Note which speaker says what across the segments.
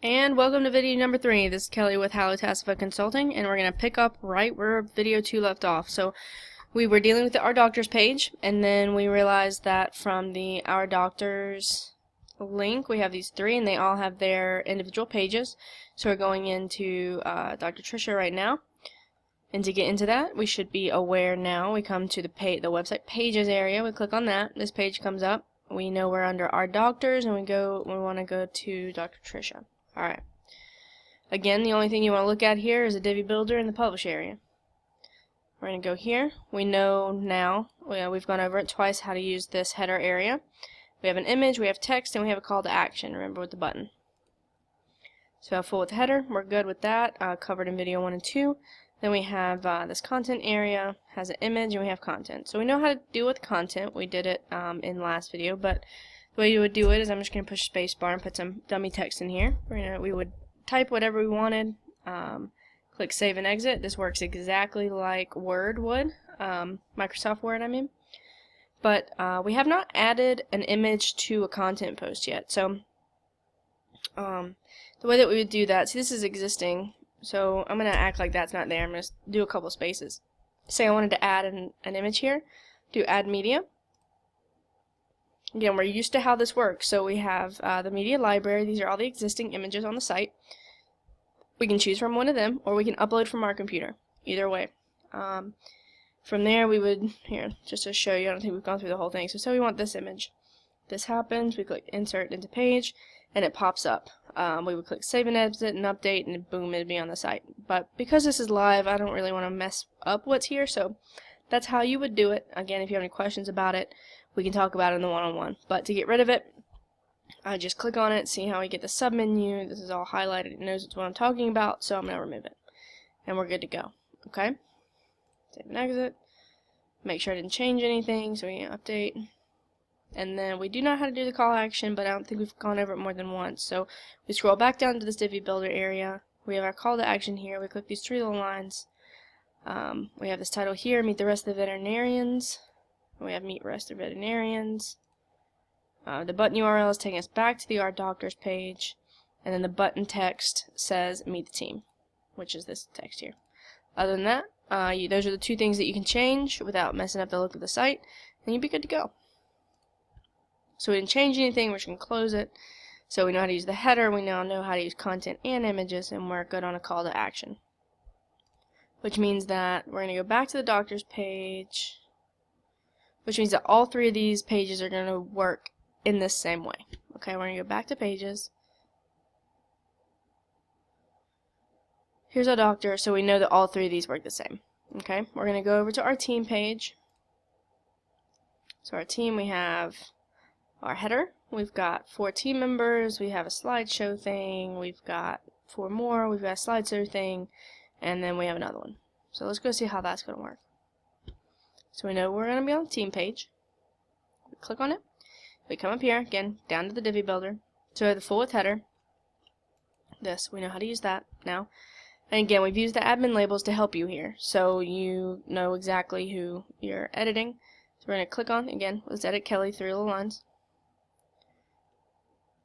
Speaker 1: And welcome to video number 3. This is Kelly with HealthyPawsVideo3 Consulting, and we're going to pick up right where video 2 left off. So we were dealing with the Our Doctors page, and then we realized that from the Our Doctors link, we have these 3, and they all have their individual pages. So we're going into Dr. Tricia right now. And to get into that, we should be aware now. We come to the website pages area. We click on that. This page comes up. We know we're under Our Doctors, and we want to go to Dr. Tricia. Alright. Again, the only thing you want to look at here is the Divi Builder in the Publish area. We're going to go here. We know now, we've gone over it twice, how to use this header area. We have an image, we have text, and we have a call to action, remember, with the button. So we have full with the header. We're good with that, covered in video 1 and 2. Then we have this content area, has an image, and we have content. So we know how to deal with content. We did it in the last video, but the way you would do it is I'm just going to push spacebar and put some dummy text in here. We would type whatever we wanted, click save and exit. This works exactly like Word would, Microsoft Word I mean. But we have not added an image to a content post yet. So the way that we would do that, see, this is existing, so I'm going to act like that's not there. I'm going to do a couple spaces. Say I wanted to add an image here, do add media. Again, we're used to how this works, so we have the media library. These are all the existing images on the site. We can choose from one of them, or we can upload from our computer. Either way. From there, we would, here, just to show you, I don't think we've gone through the whole thing. So say we want this image. This happens, we click insert into page, and it pops up. We would click save and exit and update, and boom, it'd be on the site. But because this is live, I don't really want to mess up what's here, so that's how you would do it. Again, if you have any questions about it, we can talk about it in the one-on-one. But to get rid of it, I just click on it, see how we get the sub-menu. This is all highlighted. It knows it's what I'm talking about, so I'm going to remove it. And we're good to go. Okay? Save and exit. Make sure I didn't change anything, so we can update. And then we do know how to do the call action, but I don't think we've gone over it more than once. So we scroll back down to this Divi Builder area. We have our call to action here. We click these 3 little lines. We have this title here, Meet the Rest of the Veterinarians. We have Meet Rest of Veterinarians. The button URL is taking us back to the Our Doctors page, and then the button text says Meet the Team, which is this text here. Other than that, those are the 2 things that you can change without messing up the look of the site, and you'll be good to go. So we didn't change anything, we're just going to close it. So we know how to use the header, we now know how to use content and images, and we're good on a call to action. Which means that we're going to go back to the doctor's page, which means that all 3 of these pages are going to work in this same way. Okay, we're going to go back to pages. Here's our doctor, so we know that all 3 of these work the same. Okay, we're going to go over to our team page. So our team, we have our header. We've got 4 team members. We have a slideshow thing. We've got 4 more. We've got a slideshow thing. And then we have another one. So let's go see how that's going to work. So we know we're going to be on the team page. We click on it. We come up here, again, down to the Divi Builder. So we have the full width header. This, we know how to use that now. And again, we've used the admin labels to help you here. So you know exactly who you're editing. So we're going to click on, again, let's edit Kelly, 3 little lines.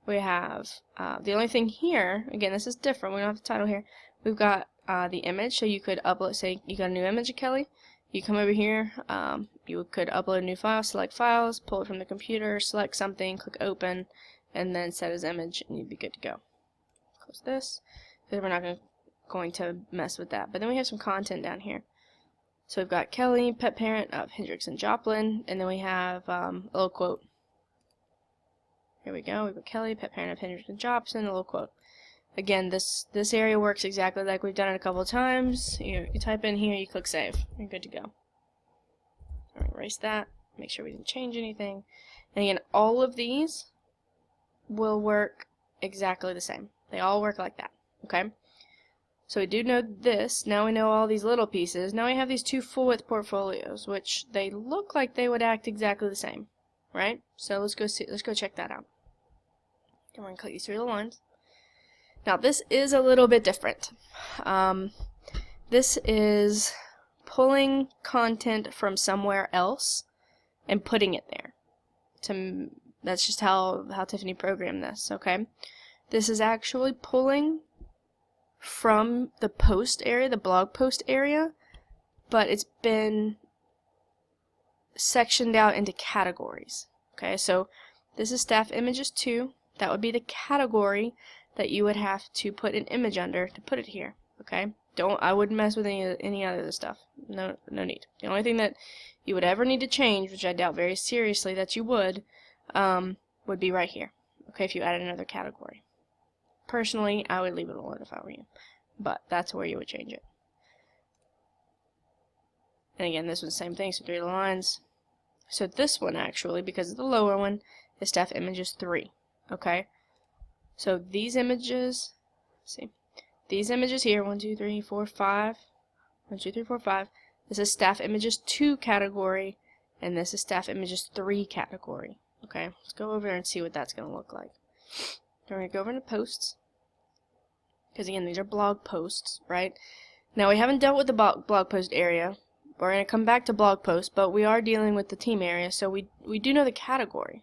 Speaker 1: We have, the only thing here, again, this is different. We don't have the title here. We've got the image, so you could upload, say you got a new image of Kelly. You come over here, you could upload a new file, select files, pull it from the computer, select something, click open, and then set as image, and you'd be good to go. Close this, because we're not going to mess with that. But then we have some content down here. So we've got Kelly, pet parent of Hendricks and Joplin, and then we have a little quote. Here we go, we've got Kelly, pet parent of Hendricks and Joplin, a little quote. Again, this area works exactly like we've done it a couple of times. You type in here, you click save. You're good to go. I'll erase that. Make sure we didn't change anything. And again, all of these will work exactly the same. They all work like that. Okay? So we do know this. Now we know all these little pieces. Now we have these 2 full width portfolios, which they look like they would act exactly the same. Right? So let's go check that out. And we're going to click these 3 little lines. Now this is a little bit different. This is pulling content from somewhere else and putting it there. That's just how Tiffany programmed this, okay? this is actually pulling from the post area, the blog post area, but it's been sectioned out into categories. Okay, so this is staff images 2. That would be the category that you would have to put an image under to put it here. Okay, I wouldn't mess with any other stuff. No need. The only thing that you would ever need to change, which I doubt very seriously that you would be right here. Okay, if you added another category. Personally, I would leave it alone if I were you, but that's where you would change it. And again, this one's the same thing, so 3 lines. So this one actually, because of the lower one, is staff images 3. Okay, so these images, these images here, 1, 2, 3, 4, 5, 1, 2, 3, 4, 5. This is staff images 2 category, and this is staff images 3 category. Okay, let's go over there and see what that's going to look like. We're going to go over into posts, because again, these are blog posts, right? Now we haven't dealt with the blog post area. We're going to come back to blog posts, but we are dealing with the team area, so we do know the category.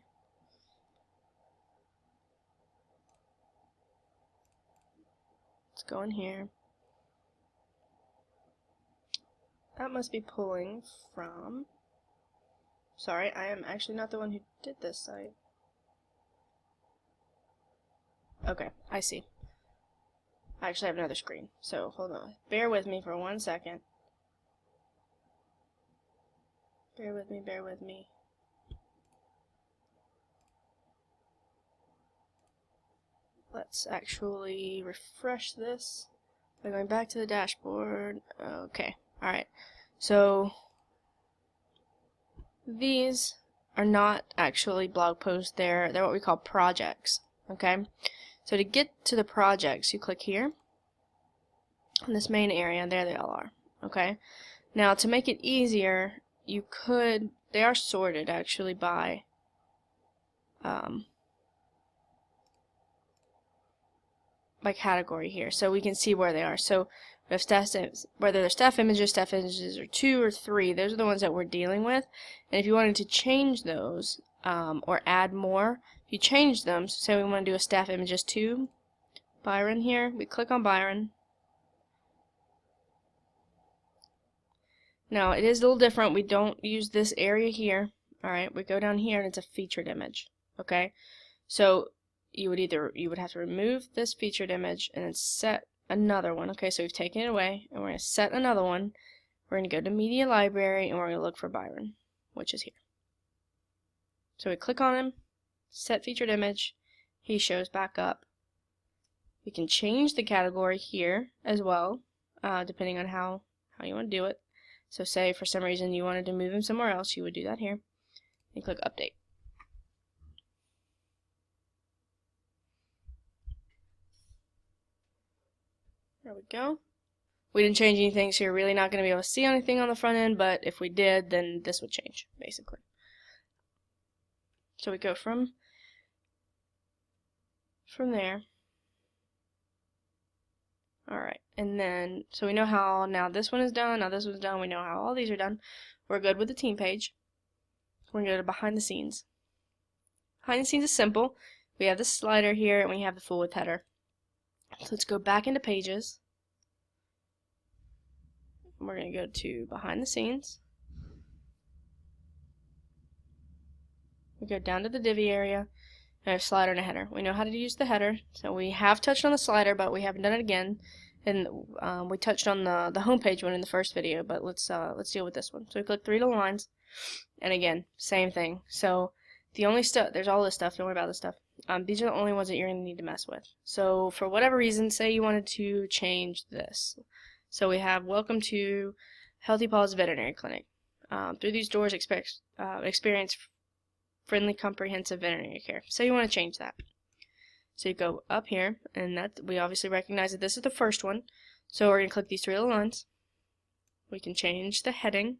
Speaker 1: Let's go in here. That must be pulling from... Sorry, I am actually not the one who did this site. Okay, I see. I actually have another screen, so hold on. Bear with me for 1 second. Bear with me, bear with me. Let's actually refresh this by going back to the dashboard. Okay, alright. So, these are not actually blog posts, they're what we call projects. Okay? So to get to the projects, you click here in this main area, and there they all are. Okay? Now to make it easier, they are sorted actually by category here, so we can see where they are. So we have whether they're staff images are 2 or 3, those are the ones that we're dealing with. And if you wanted to change those or add more, if you change them, so say we want to do a staff images 2 Byron here, we click on Byron. Now it is a little different. We don't use this area here. Alright, we go down here and it's a featured image. Okay, so you would have to remove this featured image and then set another one. Okay, so we've taken it away and we're going to set another one. We're going to go to Media Library and we're going to look for Byron, which is here. So we click on him, set featured image, he shows back up. We can change the category here as well, depending on how you want to do it. So say for some reason you wanted to move him somewhere else, you would do that here and click update. There we go. We didn't change anything, so you're really not going to be able to see anything on the front end, but if we did, then this would change, basically. So we go from there. Alright, and then, so we know how, now this one is done, now this one's done, we know how all these are done. We're good with the team page. We're going to go to behind the scenes. Behind the scenes is simple. We have the slider here, and we have the full width header. So let's go back into pages. We're going to go to behind the scenes. We go down to the divvy area, and we have slider and a header. We know how to use the header, so we have touched on the slider, but we haven't done it again. And we touched on the home page one in the first video, but let's deal with this one. So we click 3 little lines, and again, same thing. So the only stuff, there's all this stuff, don't worry about this stuff. These are the only ones that you're going to need to mess with. So for whatever reason, say you wanted to change this. So we have welcome to Healthy Paws Veterinary Clinic. Through these doors, experience friendly, comprehensive veterinary care. So you want to change that. So you go up here, and that we obviously recognize that this is the first one. So we're going to click these 3 little lines. We can change the heading.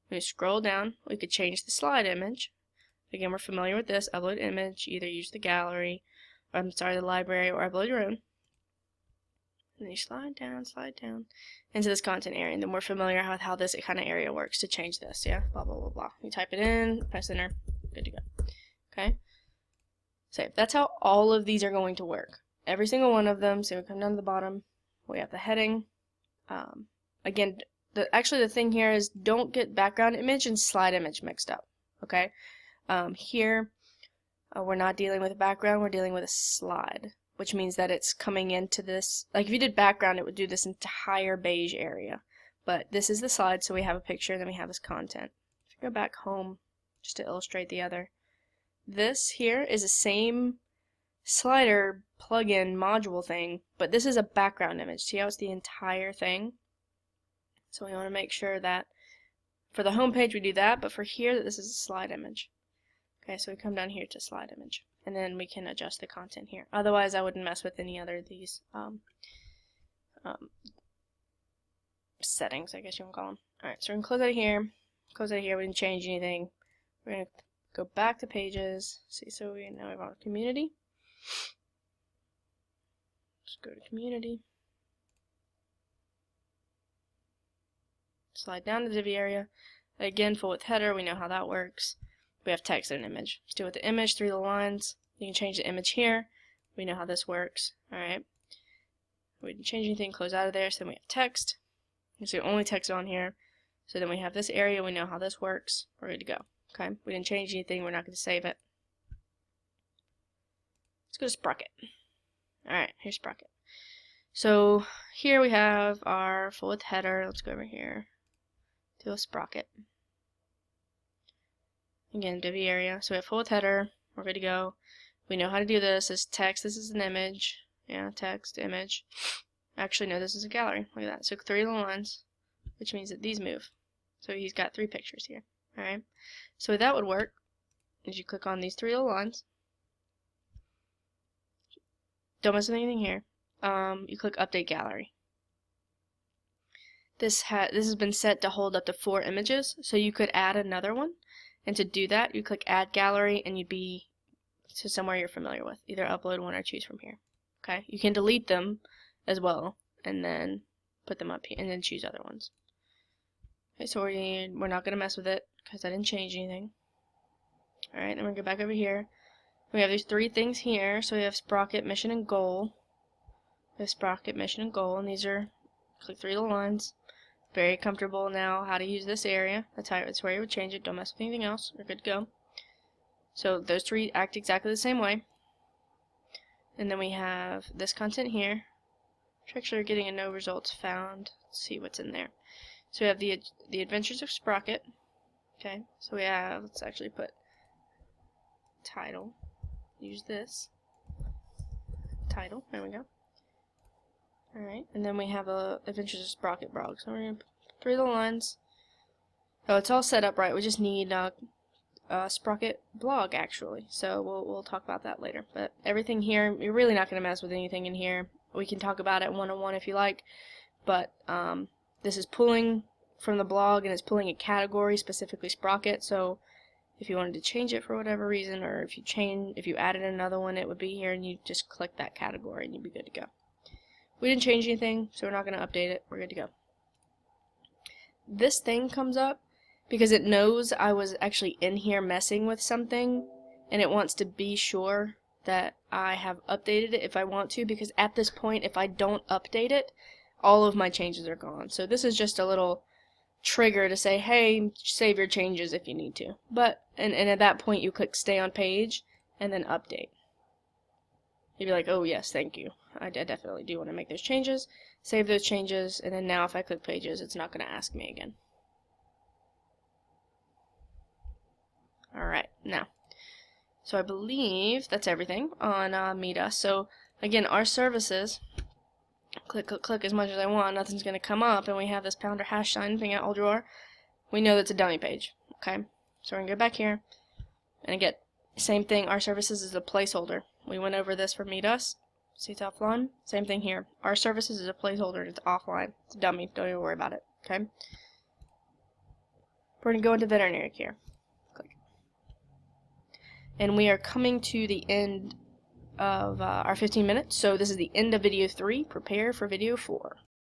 Speaker 1: We scroll down. We could change the slide image. Again, we're familiar with this. Upload image. Either use the gallery, or the library, or upload your own. And then you slide down into this content area, and then we're familiar with how this kind of area works to change this. Yeah, blah blah blah blah. You type it in, press enter, good to go. Okay. So that's how all of these are going to work. every single one of them. So we come down to the bottom. We have the heading. Again, actually the thing here is don't get background image and slide image mixed up. Okay. Here we're not dealing with a background. We're dealing with a slide, which means that it's coming into this. Like if you did background, it would do this entire beige area. But this is the slide, so we have a picture, and then we have this content. If you go back home, just to illustrate the other, this here is the same slider plugin module thing, but this is a background image. See how it's the entire thing? So we want to make sure that for the home page we do that, but for here that this is a slide image. Okay, so we come down here to slide image, and then we can adjust the content here. Otherwise, I wouldn't mess with any other of these settings, I guess you want to call them. Alright, so we're going to close out of here. Close out of here, we didn't change anything. We're going to go back to pages. See, so now we have our community. Let's go to community. Slide down to the div area. Again, full width header, we know how that works. We have text and an image. Let's do it with the image, 3 little lines. You can change the image here. We know how this works. Alright. We didn't change anything, close out of there, so then we have text. So only text on here. So then we have this area, we know how this works. We're good to go. Okay, we didn't change anything, we're not going to save it. Let's go to Sprocket. Alright, here's Sprocket. So here we have our full width header. Let's go over here to a Sprocket. Again, div area. So we have full width header. We're good to go. We know how to do this. This is text. This is an image. Yeah, text, image. Actually, no, this is a gallery. Look at that. So 3 little lines, which means that these move. So he's got 3 pictures here. Alright. So that would work is you click on these 3 little lines. Don't mess with anything here. You click Update Gallery. This has been set to hold up to 4 images, so you could add another one. And to do that, you click Add Gallery, and you'd be to somewhere you're familiar with. Either upload one or choose from here. Okay, you can delete them as well, and then put them up here, and then choose other ones. Okay, so we're not going to mess with it because I didn't change anything. All right, then we're going to go back over here. We have these 3 things here. So we have Sprocket, Mission, and Goal. We have Sprocket, Mission, and Goal, and these are click 3 little lines. Very comfortable now how to use this area. That's where you would change it. Don't mess with anything else. We're good to go. So those 3 act exactly the same way. And then we have this content here. Actually, we're getting a no results found. Let's see what's in there. So we have the Adventures of Sprocket. Okay, so we have, let's actually put title. Use this title. There we go. Alright, and then we have a Adventures of Sprocket blog. So we're going to put 3 little lines. Oh, it's all set up right. We just need a Sprocket blog, actually. So we'll talk about that later. But everything here, you're really not going to mess with anything in here. We can talk about it one-on-one if you like. But this is pulling from the blog, and it's pulling a category, specifically Sprocket. So if you wanted to change it for whatever reason, or if you added another one, it would be here, and you just click that category, and you'd be good to go. We didn't change anything, so we're not going to update it. We're good to go. This thing comes up because it knows I was actually in here messing with something, and it wants to be sure that I have updated it if I want to, because at this point, if I don't update it, all of my changes are gone. So this is just a little trigger to say, hey, save your changes if you need to. But and at that point, you click Stay on Page and then Update. You'd be like, oh yes, thank you. I definitely do want to make those changes. Save those changes, and then now if I click Pages, it's not going to ask me again. Alright, now. So I believe that's everything on Meet Us. So again, our services, click, click, click as much as I want, nothing's going to come up, and we have this pounder hash sign thing at all drawer. We know that's a dummy page. Okay, so we're going to go back here, and again, same thing, our services is a placeholder. We went over this for Meet Us. See, it's offline. Same thing here. Our services is a placeholder. It's offline. It's a dummy. Don't even worry about it. Okay. We're going to go into veterinary care. Click. And we are coming to the end of our 15 minutes. So this is the end of video 3. Prepare for video 4.